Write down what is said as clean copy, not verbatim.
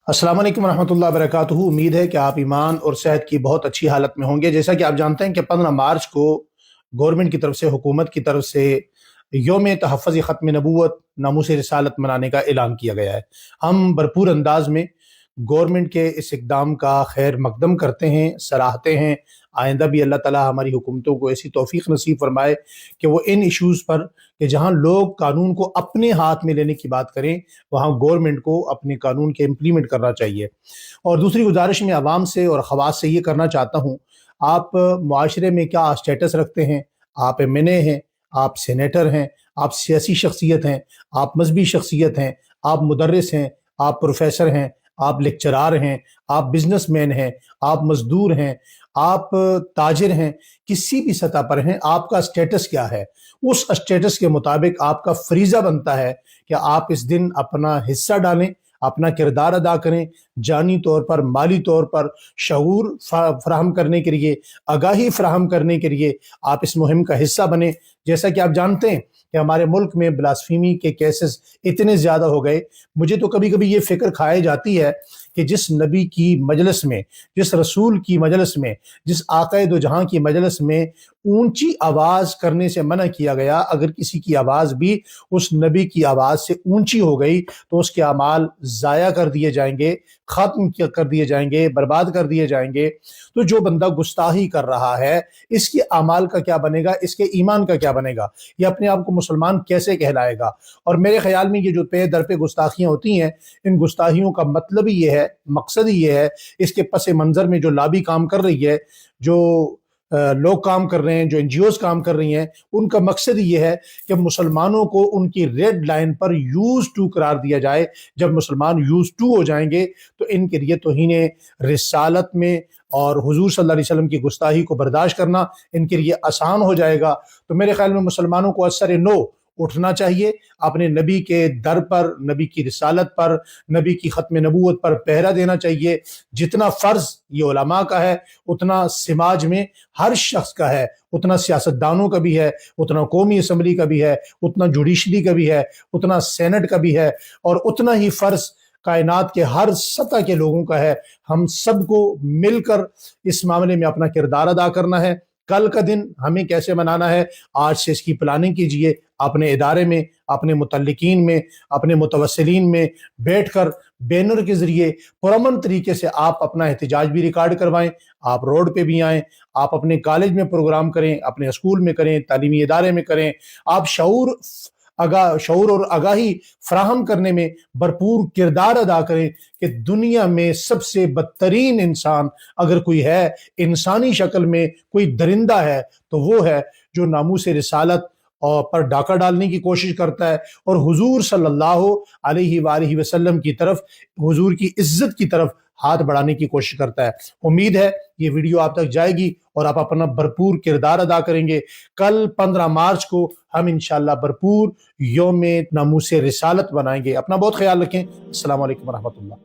अस्सलाम वालेकुम रहमतुल्लाहि व बरकातुहू। उम्मीद है कि आप ईमान और सेहत की बहुत अच्छी हालत में होंगे। जैसा कि आप जानते हैं कि 15 मार्च को गवर्नमेंट की तरफ से, हुकूमत की तरफ से यौम तहफ़्फ़ुज़ ख़त्म नबूवत नामूस रिसालत मनाने का ऐलान किया गया है। हम भरपूर अंदाज में गवर्नमेंट के इस इक़दाम का खैर मक़दम करते हैं, सराहते हैं। आइंदा भी अल्लाह ताला हमारी हुकूमतों को ऐसी तौफ़ीक़ नसीब फ़रमाए कि वो इन इश्यूज़ पर, कि जहाँ लोग कानून को अपने हाथ में लेने की बात करें, वहाँ गवर्नमेंट को अपने कानून के इम्प्लीमेंट करना चाहिए। और दूसरी गुजारिश मैं आवाम से और ख़वास से ये करना चाहता हूँ, आप मुआशरे में क्या स्टेटस रखते हैं? आप एमएनए हैं, आप सेनेटर हैं, आप सियासी शख्सियत हैं, आप मजहबी शख्सियत हैं, आप मुदर्रिस हैं, आप प्रोफेसर हैं, आप लेक्चरार हैं, आप बिजनेसमैन हैं, आप मजदूर हैं, आप ताजिर हैं, किसी भी सतह पर हैं, आपका स्टेटस क्या है? उस स्टेटस के मुताबिक आपका फरीज़ा बनता है कि आप इस दिन अपना हिस्सा डालें, अपना किरदार अदा करें, जानी तौर पर, माली तौर पर शऊर फराहम करने के लिए, आगाही फराहम करने के लिए आप इस मुहिम का हिस्सा बने। जैसा कि आप जानते हैं कि हमारे मुल्क में ब्लास्फेमी के केसेस इतने ज़्यादा हो गए, मुझे तो कभी कभी ये फ़िक्र खाई जाती है कि जिस नबी की मजलिस में, जिस रसूल की मजलिस में, जिस आक़ाए दो जहां की मजलिस में ऊंची आवाज़ करने से मना किया गया, अगर किसी की आवाज़ भी उस नबी की आवाज़ से ऊंची हो गई तो उसके अमाल ज़ाया कर दिए जाएंगे, ख़त्म कर दिए जाएंगे, बर्बाद कर दिए जाएंगे। तो जो बंदा गुस्ताही कर रहा है, इसके अमाल का क्या बनेगा, इसके ईमान का क्या बनेगा, ये अपने आप को मुसलमान कैसे कहलाएगा? और मेरे ख्याल में ये जो पे दर पे गुस्ताखियाँ होती हैं, इन गुस्ताखियों का मतलब ही ये है, मकसद ही ये है, इसके पस मंज़र में जो लाबी काम कर रही है, जो लोग काम कर रहे हैं, जो एनजीओज काम कर रही हैं, उनका मकसद ये है कि मुसलमानों को उनकी रेड लाइन पर यूज टू करार दिया जाए। जब मुसलमान यूज टू हो जाएंगे तो इनके लिए तौहीन रिसालत में और हुजूर सल्लल्लाहु अलैहि वसल्लम की गुस्ताही को बर्दाश्त करना इनके लिए आसान हो जाएगा। तो मेरे ख्याल में मुसलमानों को असर नो उठना चाहिए, अपने नबी के दर पर, नबी की रिसालत पर, नबी की ख़त्म नबूवत पर पहरा देना चाहिए। जितना फ़र्ज़ ये उलमा का है, उतना समाज में हर शख्स का है, उतना सियासतदानों का भी है, उतना कौमी असम्बली का भी है, उतना जुडिशरी का भी है, उतना सेनेट का भी है, और उतना ही फ़र्ज़ कायनात के हर सतह के लोगों का है। हम सबको मिलकर इस मामले में अपना किरदार अदा करना है। कल का दिन हमें कैसे मनाना है, आज से इसकी प्लानिंग कीजिए। अपने इदारे में, अपने मुतल्लिकीन में, अपने मुतवस्सिलीन में बैठकर बैनर के ज़रिए पुरअमन तरीके से आप अपना एहतजाज भी रिकॉर्ड करवाएं, आप रोड पे भी आएँ, आप अपने कॉलेज में प्रोग्राम करें, अपने स्कूल में करें, तालीमी इदारे में करें। आप शऊर और आगाही फराहम करने में भरपूर किरदार अदा करें कि दुनिया में सबसे बदतरीन इंसान अगर कोई है, इंसानी शक्ल में कोई दरिंदा है, तो वो है जो नामूस रिसालत और पर डाका डालने की कोशिश करता है और हुजूर सल्लल्लाहु अलैहि वसल्लम की तरफ, हुजूर की इज्जत की तरफ हाथ बढ़ाने की कोशिश करता है। उम्मीद है ये वीडियो आप तक जाएगी और आप अपना भरपूर किरदार अदा करेंगे। कल 15 मार्च को हम इंशाअल्लाह भरपूर यौम नामूस रिसालत बनाएंगे। अपना बहुत ख्याल रखें। अस्सलाम वालेकुम रहमतुल्लाह।